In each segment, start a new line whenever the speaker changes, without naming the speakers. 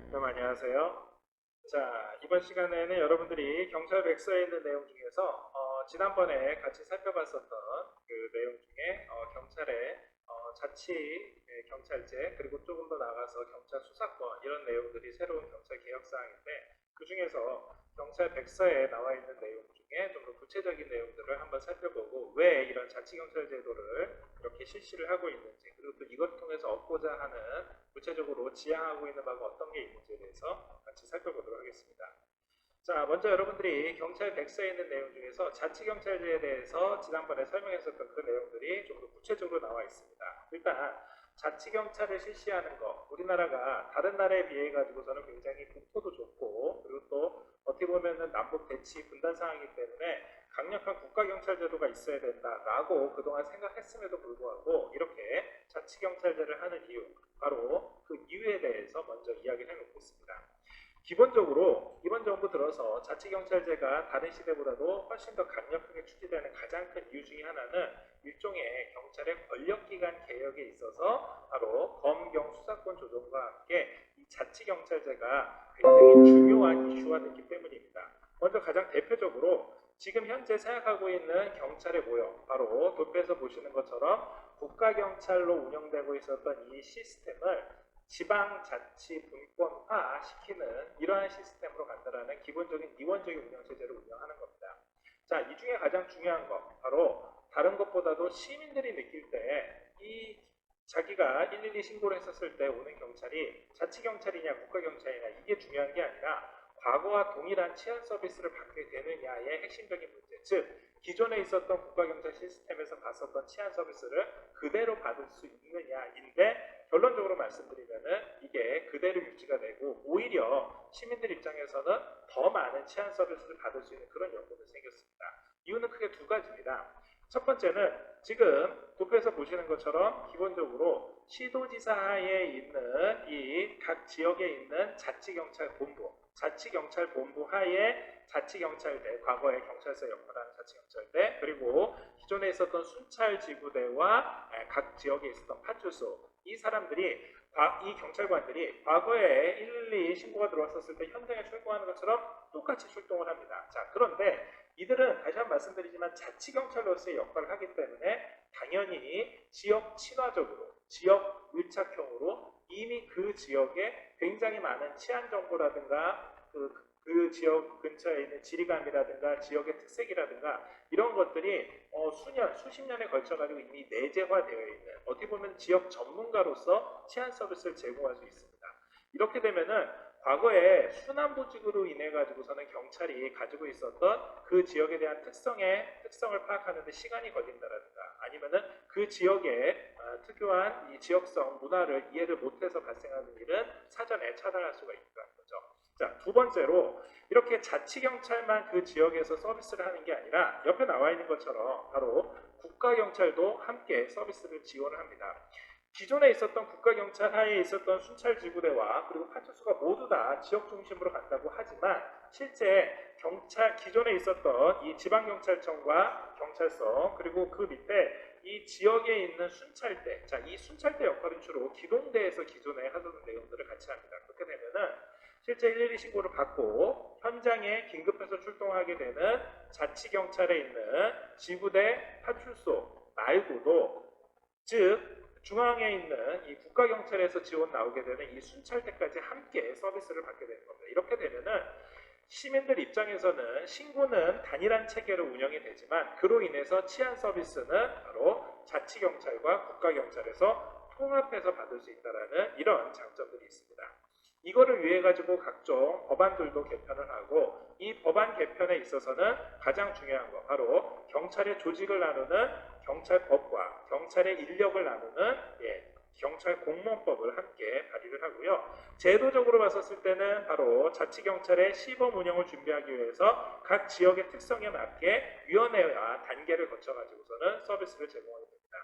그럼 안녕하세요. 자, 이번 시간에는 여러분들이 경찰 백서에 있는 내용 중에서 지난번에 같이 살펴봤었던 그 내용 중에 경찰의 자치 경찰제 그리고 조금 더 나아가서 경찰 수사권 이런 내용들이 새로운 경찰 개혁 사항인데 그 중에서 경찰 백서에 나와 있는 내용 중에 좀 더 구체적인 내용들을 한번 살펴보고 왜 이런 자치 경찰 제도를 이렇게 실시를 하고 있는지 그리고 또 이것을 통해서 얻고자 하는 구체적으로 지향하고 있는 바가 어떤 게 있는지에 대해서 같이 살펴보도록 하겠습니다. 자, 먼저 여러분들이 경찰 백서에 있는 내용 중에서 자치경찰제에 대해서 지난번에 설명했었던 그 내용들이 좀 더 구체적으로 나와 있습니다. 일단 자치경찰을 실시하는 것, 우리나라가 다른 나라에 비해 가지고서는 굉장히 국토도 좋고 그리고 또 어떻게 보면은 남북 대치 분단 상황이기 때문에 강력한 국가경찰제도가 있어야 된다라고 그동안 생각했음에도 불구하고 이렇게 자치경찰제를 하는 이유, 바로 그 이유에 대해서 먼저 이야기를 해놓겠습니다. 기본적으로 이번 정부 들어서 자치경찰제가 다른 시대보다도 훨씬 더 강력하게 추진되는 가장 큰 이유 중에 하나는 일종의 경찰의 권력기관 개혁에 있어서 바로 검경 수사권 조정과 함께 이 자치경찰제가 굉장히 중요한 이슈가 됐기 때문입니다. 먼저 가장 대표적으로 지금 현재 생각하고 있는 경찰의 모형, 바로 도표에서 보시는 것처럼 국가경찰로 운영되고 있었던 이 시스템을 지방자치 분권화 시키는 이러한 시스템으로 간다라는 기본적인 이원적인 운영체제를 운영하는 겁니다. 자, 이 중에 가장 중요한 것, 바로 다른 것보다도 시민들이 느낄 때 이 자기가 112 신고를 했었을 때 오는 경찰이 자치경찰이냐 국가경찰이냐 이게 중요한 게 아니라 과거와 동일한 치안 서비스를 받게 되느냐의 핵심적인 문제, 즉 기존에 있었던 국가경찰 시스템에서 봤었던 치안 서비스를 그대로 받을 수 있느냐인데 결론적으로 말씀드리면은 이게 그대로 유지가 되고 오히려 시민들 입장에서는 더 많은 치안 서비스를 받을 수 있는 그런 여건이 생겼습니다. 이유는 크게 두 가지입니다. 첫 번째는 지금 도표에서 보시는 것처럼 기본적으로 시도지사 하에 있는 이 각 지역에 있는 자치경찰본부 하에 자치경찰대, 과거의 경찰서 역할하는 자치경찰대, 그리고 기존에 있었던 순찰지구대와 각 지역에 있었던 파출소, 이 사람들이 이 경찰관들이 과거에 112 신고가 들어왔었을 때 현장에 출동하는 것처럼 똑같이 출동을 합니다. 자, 그런데 이들은 다시 한번 말씀드리지만 자치경찰로서의 역할을 하기 때문에 당연히 지역 친화적으로, 지역 밀착형으로 이미 그 지역에 굉장히 많은 치안 정보라든가 그 지역 근처에 있는 지리감이라든가 지역의 특색이라든가 이런 것들이 수십 년에 걸쳐가지고 이미 내재화되어 있는, 어떻게 보면 지역 전문가로서 치안 서비스를 제공할 수 있습니다. 이렇게 되면은 과거에 순환보직으로 인해 가지고서는 경찰이 가지고 있었던 그 지역에 대한 특성을 파악하는데 시간이 걸린다라든가 아니면은 그 지역의 특유한 이 지역성 문화를 이해를 못해서 발생하는 일은 사전에 차단할 수가 있다는 거죠. 자, 두 번째로 이렇게 자치경찰만 그 지역에서 서비스를 하는 게 아니라 옆에 나와 있는 것처럼 바로 국가경찰도 함께 서비스를 지원을 합니다. 기존에 있었던 국가경찰 하에 있었던 순찰지구대와 그리고 파출소가 모두 다 지역 중심으로 간다고 하지만 실제 기존에 있었던 이 지방경찰청과 경찰서 그리고 그 밑에 이 지역에 있는 순찰대, 자, 이 순찰대 역할은 주로 기동대에서 기존에 하던 내용들을 같이 합니다. 그렇게 되면은 실제 112 신고를 받고 현장에 긴급해서 출동하게 되는 자치경찰에 있는 지구대, 파출소 말고도, 즉 중앙에 있는 이 국가경찰에서 지원 나오게 되는 이 순찰대까지 함께 서비스를 받게 되는 겁니다. 이렇게 되면은 시민들 입장에서는 신고는 단일한 체계로 운영이 되지만 그로 인해서 치안 서비스는 바로 자치경찰과 국가경찰에서 통합해서 받을 수 있다는 이런 장점들이 있습니다. 이거를 위해 가지고 각종 법안들도 개편을 하고 이 법안 개편에 있어서는 가장 중요한 거 바로 경찰의 조직을 나누는 경찰법과 경찰의 인력을 나누는 경찰 공무원법을 함께 발의를 하고요. 제도적으로 봤었을 때는 바로 자치경찰의 시범 운영을 준비하기 위해서 각 지역의 특성에 맞게 위원회와 단계를 거쳐가지고서는 서비스를 제공하게 됩니다.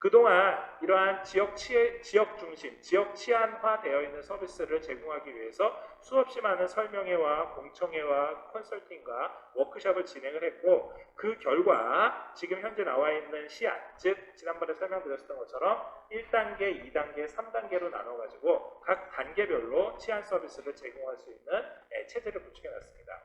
그동안 이러한 지역 중심, 지역 치안화되어 있는 서비스를 제공하기 위해서 수없이 많은 설명회와 공청회와 컨설팅과 워크숍을 진행을 했고, 그 결과 지금 현재 나와 있는 시안, 즉 지난번에 설명드렸던 것처럼 1단계, 2단계, 3단계로 나눠가지고 각 단계별로 치안 서비스를 제공할 수 있는 체제를 구축해놨습니다.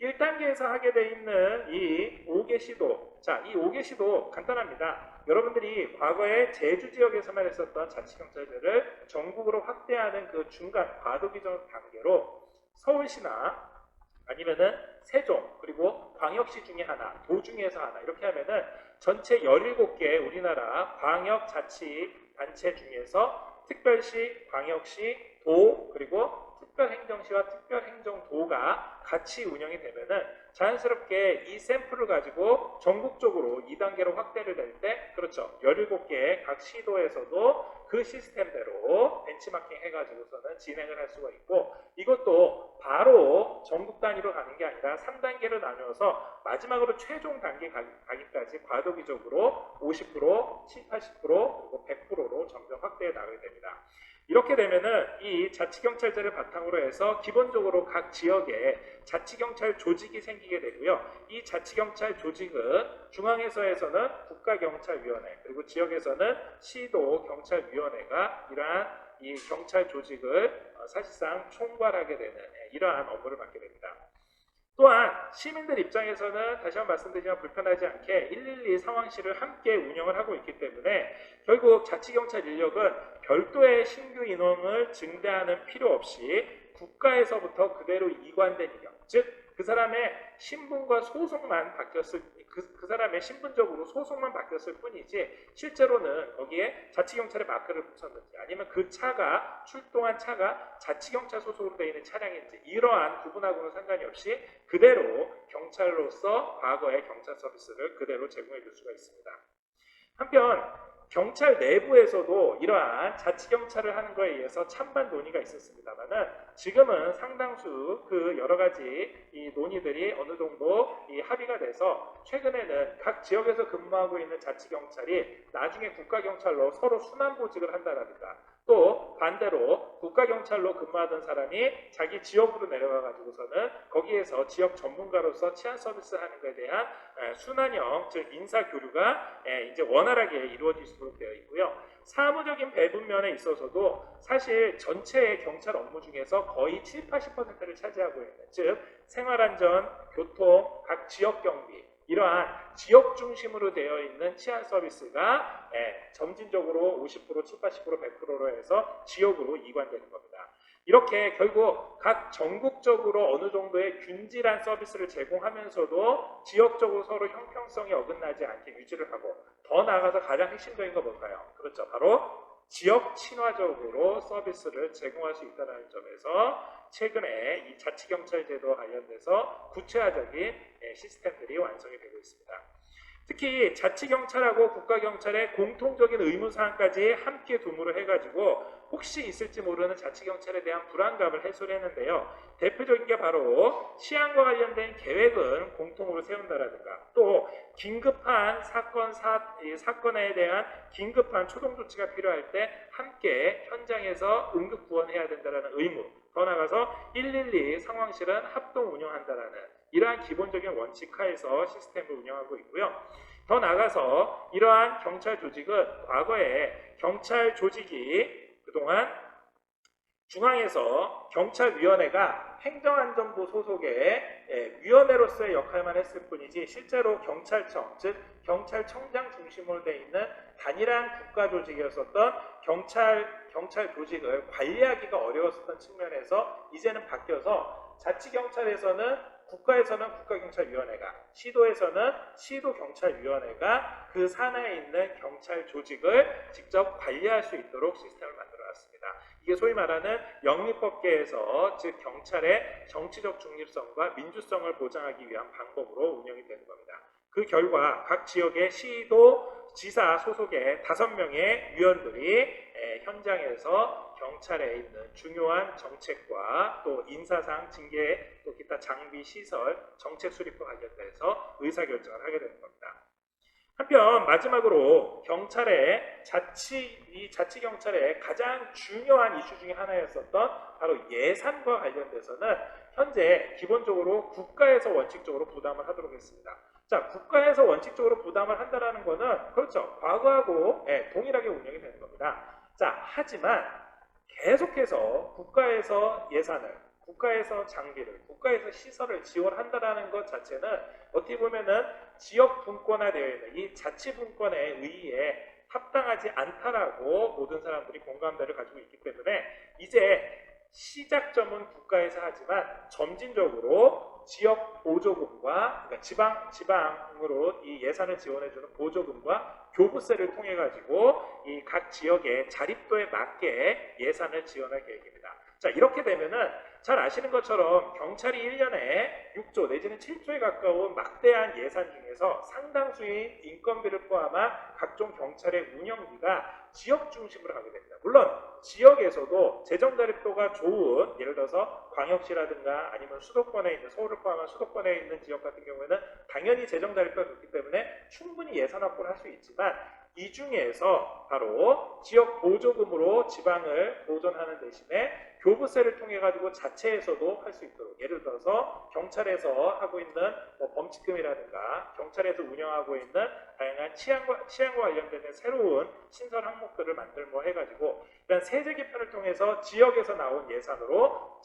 1단계에서 하게 돼 있는 이 5개 시도, 자, 이 5개 시도 간단합니다. 여러분들이 과거에 제주 지역에서만 했었던 자치경찰제를 전국으로 확대하는 그 중간 과도기적 단계로 서울시나 아니면은 세종, 그리고 광역시 중에 하나, 도 중에서 하나, 이렇게 하면은 전체 17개 우리나라 광역자치단체 중에서 특별시, 광역시, 도, 그리고 특별행정시와 특별행정도가 같이 운영이 되면은 자연스럽게 이 샘플을 가지고 전국적으로 2단계로 확대를 될 때, 그렇죠, 17개 각 시도에서도 그 시스템대로 benchmarking 해가지고서는 진행을 할 수가 있고, 이것도 바로 전국 단위로 가는 게 아니라 3단계로 나누어서 마지막으로 최종 단계 가기까지 과도기적으로 50%, 70, 80%, 그리고 100%로 점점 확대해 나가게 됩니다. 이렇게 되면은 이 자치경찰제를 바탕으로 해서 기본적으로 각 지역에 자치경찰 조직이 생기게 되고요. 이 자치경찰 조직은 중앙에서는 국가경찰위원회, 그리고 지역에서는 시도경찰위원회가 이러한 이 경찰 조직을 사실상 총괄하게 되는 이러한 업무를 맡게 됩니다. 또한 시민들 입장에서는 다시 한번 말씀드리지만 불편하지 않게 112 상황실을 함께 운영을 하고 있기 때문에 결국 자치경찰 인력은 별도의 신규 인원을 증대하는 필요 없이 국가에서부터 그대로 이관된 인력, 즉 그 사람의 신분과 소속만 바뀌었을 그 사람의 신분적으로 소속만 바뀌었을 뿐이지 실제로는 거기에 자치경찰의 마크를 붙였는지 아니면 그 차가 출동한 차가 자치경찰 소속으로 되어 있는 차량인지 이러한 구분하고는 상관이 없이 그대로 경찰로서 과거의 경찰 서비스를 그대로 제공해 줄 수가 있습니다. 한편 경찰 내부에서도 이러한 자치경찰을 하는 것에 의해서 찬반 논의가 있었습니다만은 지금은 상당수 그 여러 가지 이 논의들이 어느 정도 이 합의가 돼서 최근에는 각 지역에서 근무하고 있는 자치경찰이 나중에 국가경찰로 서로 순환보직을 한다라든가 또 반대로 국가경찰로 근무하던 사람이 자기 지역으로 내려가 가지고서는 거기에서 지역 전문가로서 치안 서비스 하는 것에 대한 순환형, 즉 인사교류가 이제 원활하게 이루어질 수 있도록 되어 있고요. 사무적인 배분면에 있어서도 사실 전체의 경찰 업무 중에서 거의 7, 80%를 차지하고 있는, 즉 생활안전, 교통, 각 지역 경비 이러한 지역 중심으로 되어 있는 치안 서비스가 점진적으로 50%, 7, 80%, 100%로 해서 지역으로 이관되는 겁니다. 이렇게 결국 각 전국적으로 어느 정도의 균질한 서비스를 제공하면서도 지역적으로 서로 형평성이 어긋나지 않게 유지를 하고, 더 나아가서 가장 핵심적인 건 뭘까요? 그렇죠. 바로 지역 친화적으로 서비스를 제공할 수 있다는 점에서 최근에 이 자치경찰 제도와 관련돼서 구체화적인 시스템들이 완성이 되고 있습니다. 특히 자치경찰하고 국가경찰의 공통적인 의무사항까지 함께 도모를 해가지고 혹시 있을지 모르는 자치경찰에 대한 불안감을 해소를 했는데요. 대표적인 게 바로 치안과 관련된 계획은 공통으로 세운다라든가 또 긴급한 사건에 대한 긴급한 초동조치가 필요할 때 함께 현장에서 응급 구원해야 된다는 의무, 더 나아가서 112 상황실은 합동 운영한다라는 이러한 기본적인 원칙 하에서 시스템을 운영하고 있고요. 더 나아가서 이러한 경찰 조직은 과거에 경찰 조직이 그동안 중앙에서 경찰위원회가 행정안전부 소속의 위원회로서의 역할만 했을 뿐이지 실제로 경찰청, 즉 경찰청장 중심으로 되어 있는 단일한 국가조직이었었던 경찰 조직을 관리하기가 어려웠었던 측면에서 이제는 바뀌어서 자치경찰에서는 국가에서는 국가경찰위원회가, 시도에서는 시도경찰위원회가 그 산하에 있는 경찰 조직을 직접 관리할 수 있도록 시스템을 만들어놨습니다. 이게 소위 말하는 영미법계에서 즉 경찰의 정치적 중립성과 민주성을 보장하기 위한 방법으로 운영이 되는 겁니다. 그 결과 각 지역의 시도, 지사 소속의 5명의 위원들이 현장에서 경찰에 있는 중요한 정책과 또 인사상, 징계, 또 기타 장비, 시설, 정책 수립과 관련돼서 의사결정을 하게 되는 겁니다. 한편 마지막으로 이 자치 경찰의 가장 중요한 이슈 중에 하나였었던 바로 예산과 관련돼서는 현재 기본적으로 국가에서 원칙적으로 부담을 하도록 했습니다. 자, 국가에서 원칙적으로 부담을 한다라는 거는 그렇죠. 과거하고 동일하게 운영이 되는 겁니다. 자, 하지만 계속해서 국가에서 예산을, 국가에서 장비를, 국가에서 시설을 지원한다라는 것 자체는 어떻게 보면은 지역 분권화되어 있는 이 자치 분권의 의의에 합당하지 않다라고 모든 사람들이 공감대를 가지고 있기 때문에 이제 시작점은 국가에서 하지만 점진적으로 지역 보조금과 그러니까 지방으로 이 예산을 지원해주는 보조금과 교부세를 통해 가지고 이 각 지역의 자립도에 맞게 예산을 지원할 계획입니다. 자, 이렇게 되면은 잘 아시는 것처럼 경찰이 1년에 6조 내지는 7조에 가까운 막대한 예산 중에서 상당수인 인건비를 포함한 각종 경찰의 운영비가 지역 중심으로 가게 됩니다. 물론 지역에서도 재정 자립도가 좋은, 예를 들어서 광역시라든가 아니면 수도권에 있는, 서울을 포함한 수도권에 있는 지역 같은 경우에는 당연히 재정 자립도가 좋기 때문에 충분히 예산 확보를 할 수 있지만 이 중에서 바로 지역 보조금으로 지방을 보존하는 대신에 교부세를 통해 가지고 자체에서도 할 수 있도록, 예를 들어서 경찰에서 하고 있는 범칙금이라든가 경찰에서 운영하고 있는 다양한 치안과 관련된 새로운 신설 항목들을 만들고 해가지고 이런 세제 개편을 통해서 지역에서 나온 예산으로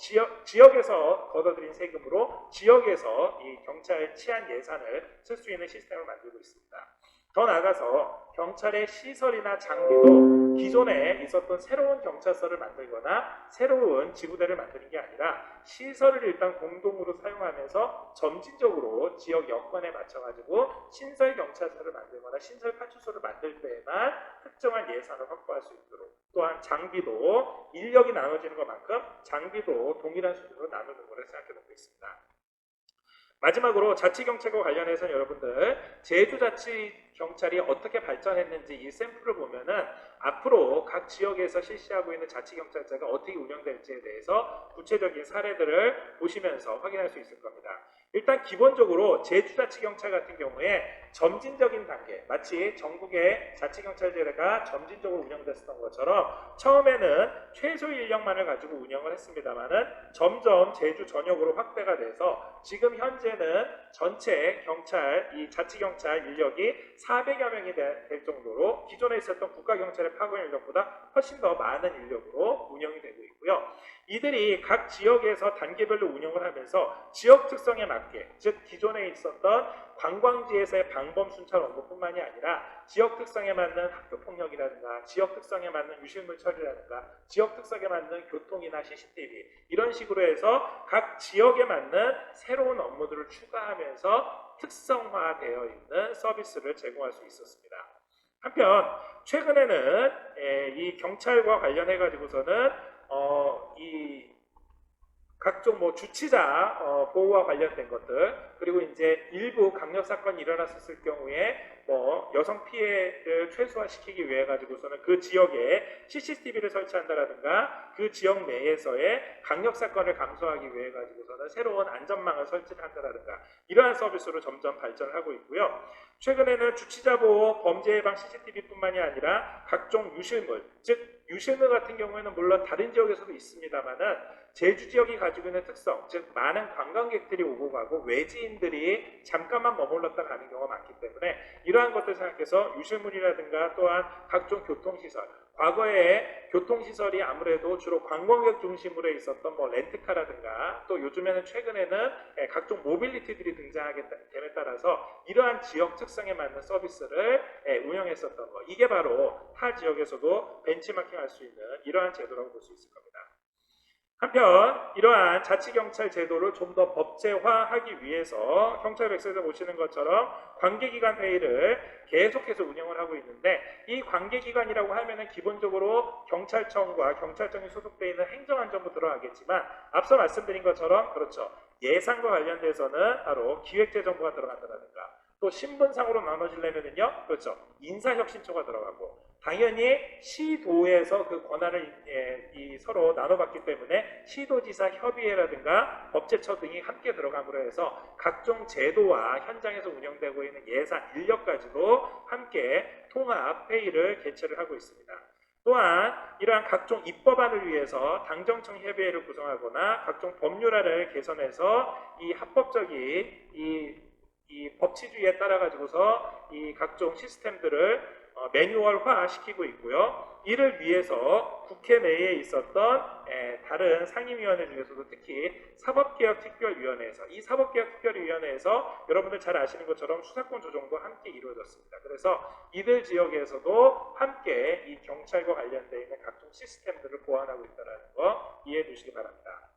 지역에서 걷어들인 세금으로 지역에서 이 경찰 치안 예산을 쓸 수 있는 시스템을 만들고 있습니다. 더 나아가서 경찰의 시설이나 장비도 기존에 있었던 새로운 경찰서를 만들거나 새로운 지구대를 만드는 게 아니라 시설을 일단 공동으로 사용하면서 점진적으로 지역 여건에 맞춰가지고 신설 경찰서를 만들거나 신설 파출소를 만들 때에만 특정한 예산을 확보할 수 있도록, 또한 장비도 인력이 나눠지는 것만큼 장비도 동일한 수준으로 나누는 것을 생각해보고 있습니다. 마지막으로 자치경찰과 관련해서는 여러분들 제주자치경찰이 어떻게 발전했는지 이 샘플을 보면은 앞으로 각 지역에서 실시하고 있는 자치경찰제가 어떻게 운영될지에 대해서 구체적인 사례들을 보시면서 확인할 수 있을 겁니다. 일단 기본적으로 제주자치경찰 같은 경우에 점진적인 단계, 마치 전국의 자치경찰제가 점진적으로 운영됐었던 것처럼 처음에는 최소 인력만을 가지고 운영을 했습니다만은 점점 제주 전역으로 확대가 돼서 지금 현재는 전체 경찰, 이 자치경찰 인력이 400여 명이 될 정도로 기존에 있었던 국가경찰의 파견 인력보다 훨씬 더 많은 인력으로 운영이 되고 있고요. 이들이 각 지역에서 단계별로 운영을 하면서 지역 특성에 맞게, 즉 기존에 있었던 관광지에서의 방범 순찰 업무뿐만이 아니라 지역 특성에 맞는 학교 폭력이라든가 지역 특성에 맞는 유실물 처리라든가 지역 특성에 맞는 교통이나 CCTV 이런 식으로 해서 각 지역에 맞는 새로운 업무들을 추가하면서 특성화되어 있는 서비스를 제공할 수 있었습니다. 한편 최근에는 이 경찰과 관련해 가지고서는 이 각종 주치자 보호와 관련된 것들, 그리고 이제 일부 강력 사건이 일어났을 경우에 여성 피해를 최소화시키기 위해 가지고서는 그 지역에 CCTV를 설치한다라든가 그 지역 내에서의 강력 사건을 감소하기 위해 가지고서는 새로운 안전망을 설치한다라든가 이러한 서비스로 점점 발전하고 있고요. 최근에는 주치자 보호, 범죄 예방 CCTV뿐만이 아니라 각종 유실물, 즉 유실물 같은 경우에는 물론 다른 지역에서도 있습니다만은 제주 지역이 가지고 있는 특성, 즉 많은 관광객들이 오고 가고 외지인들이 잠깐만 머물렀다 가는 경우가 많기 때문에 이러한 것들 생각해서 유실물이라든가 또한 각종 교통시설, 과거에 교통시설이 아무래도 주로 관광객 중심으로 있었던 렌트카라든가 또 요즘에는 최근에는 각종 모빌리티들이 등장하게 됨에 따라서 이러한 지역 특성에 맞는 서비스를 운영했었던 것, 이게 바로 타 지역에서도 벤치마킹할 수 있는 이러한 제도라고 볼 수 있을 겁니다. 한편 이러한 자치경찰 제도를 좀 더 법제화하기 위해서 경찰백서에서 보시는 것처럼 관계기관 회의를 계속해서 운영을 하고 있는데, 이 관계기관이라고 하면은 기본적으로 경찰청과 경찰청이 소속되어 있는 행정안전부 들어가겠지만 앞서 말씀드린 것처럼 그렇죠, 예산과 관련돼서는 바로 기획재정부가 들어간다든가 또 신분상으로 나눠지려면은요, 그렇죠, 인사혁신처가 들어가고 당연히 시도에서 그 권한을 서로 나눠받기 때문에 시도지사 협의회라든가 법제처 등이 함께 들어감으로 해서 각종 제도와 현장에서 운영되고 있는 예산, 인력까지도 함께 통합 회의를 개최를 하고 있습니다. 또한 이러한 각종 입법안을 위해서 당정청 협의회를 구성하거나 각종 법률안을 개선해서 이 합법적인 이 법치주의에 따라 가지고서 이 각종 시스템들을 매뉴얼화 시키고 있고요. 이를 위해서 국회 내에 있었던 다른 상임위원회 중에서도 특히 사법개혁특별위원회에서 이 사법개혁특별위원회에서 여러분들 잘 아시는 것처럼 수사권 조정도 함께 이루어졌습니다. 그래서 이들 지역에서도 함께 이 경찰과 관련되어 있는 각종 시스템들을 보완하고 있다는 거 이해해 주시기 바랍니다.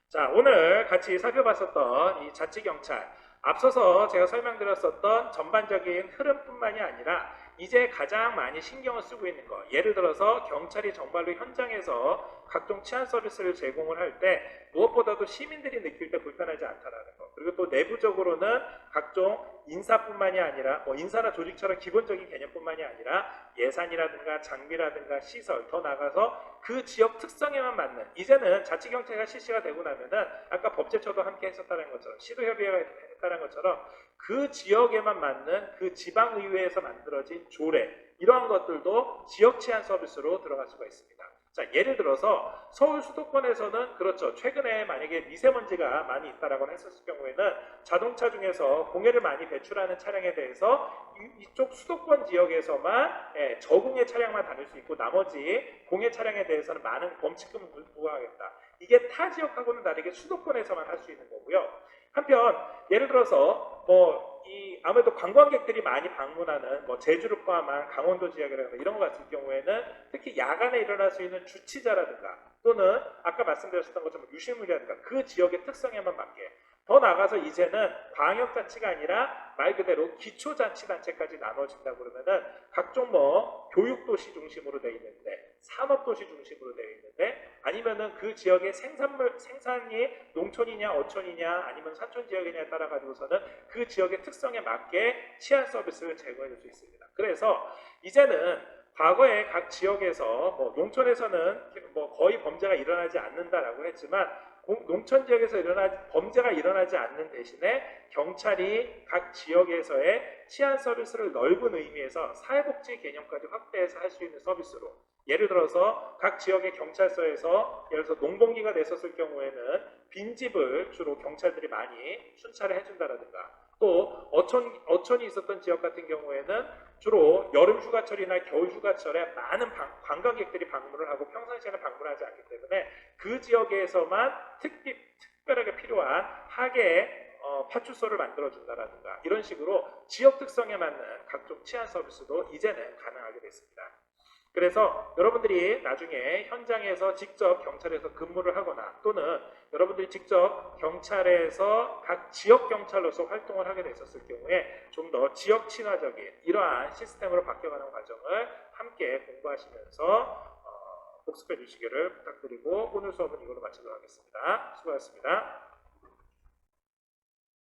자, 오늘 같이 살펴봤었던 이 자치경찰, 앞서서 제가 설명드렸었던 전반적인 흐름뿐만이 아니라 이제 가장 많이 신경을 쓰고 있는 거, 예를 들어서 경찰이 정말로 현장에서 각종 치안 서비스를 제공을 할 때 무엇보다도 시민들이 느낄 때 불편하지 않다라는 거, 그리고 또 내부적으로는 각종 인사뿐만이 아니라 인사나 조직처럼 기본적인 개념뿐만이 아니라 예산이라든가 장비라든가 시설, 더 나아가서 그 지역 특성에만 맞는, 이제는 자치경찰가 실시가 되고 나면은 아까 법제처도 함께 했었다는 것처럼 시도협의회가 했다는 것처럼 그 지역에만 맞는 그 지방의회에서 만들어진 조례, 이러한 것들도 지역 치안 서비스로 들어갈 수가 있습니다. 자, 예를 들어서 서울 수도권에서는 그렇죠. 최근에 만약에 미세먼지가 많이 있다라고 했었을 경우에는 자동차 중에서 공해를 많이 배출하는 차량에 대해서 이쪽 수도권 지역에서만 저공해 차량만 다닐 수 있고 나머지 공해 차량에 대해서는 많은 범칙금을 부과하겠다. 이게 타 지역하고는 다르게 수도권에서만 할 수 있는 거고요. 한편 예를 들어서 아무래도 관광객들이 많이 방문하는 제주를 포함한 강원도 지역이라든가 이런 것 같은 경우에는 특히 야간에 일어날 수 있는 주치자라든가 또는 아까 말씀드렸던 것처럼 유실물이라든가 그 지역의 특성에만 맞게, 더 나아가서 이제는 광역자치가 아니라 말 그대로 기초자치단체까지 나눠진다고 그러면은 각종 교육도시 중심으로 되어 있는데, 산업도시 중심으로 되어 있는데, 아니면은 그 지역의 생산이 농촌이냐 어촌이냐 아니면 산촌 지역이냐에 따라 가지고서는 그 지역의 특성에 맞게 치안 서비스를 제공해 줄 수 있습니다. 그래서 이제는 과거에 각 지역에서 농촌에서는 거의 범죄가 일어나지 않는다라고 했지만 농촌 지역에서 범죄가 일어나지 않는 대신에 경찰이 각 지역에서의 치안 서비스를 넓은 의미에서 사회복지 개념까지 확대해서 할 수 있는 서비스로, 예를 들어서 각 지역의 경찰서에서 예를 들어서 농번기가 됐었을 경우에는 빈집을 주로 경찰들이 많이 순찰을 해준다라든가, 또 어촌이 있었던 지역 같은 경우에는 주로 여름 휴가철이나 겨울 휴가철에 많은 관광객들이 방문을 하고 평상시에는 방문하지 않기 때문에 그 지역에서만 특별하게 필요한 하계 파출소를 만들어준다라든가 이런 식으로 지역 특성에 맞는 각종 치안 서비스도 이제는 가능하게 됐습니다. 그래서 여러분들이 나중에 현장에서 직접 경찰에서 근무를 하거나 또는 여러분들이 직접 경찰에서 각 지역 경찰로서 활동을 하게 됐었을 경우에 좀 더 지역 친화적인 이러한 시스템으로 바뀌어가는 과정을 함께 공부하시면서 복습해 주시기를 부탁드리고 오늘 수업은 이걸로 마치도록 하겠습니다. 수고하셨습니다.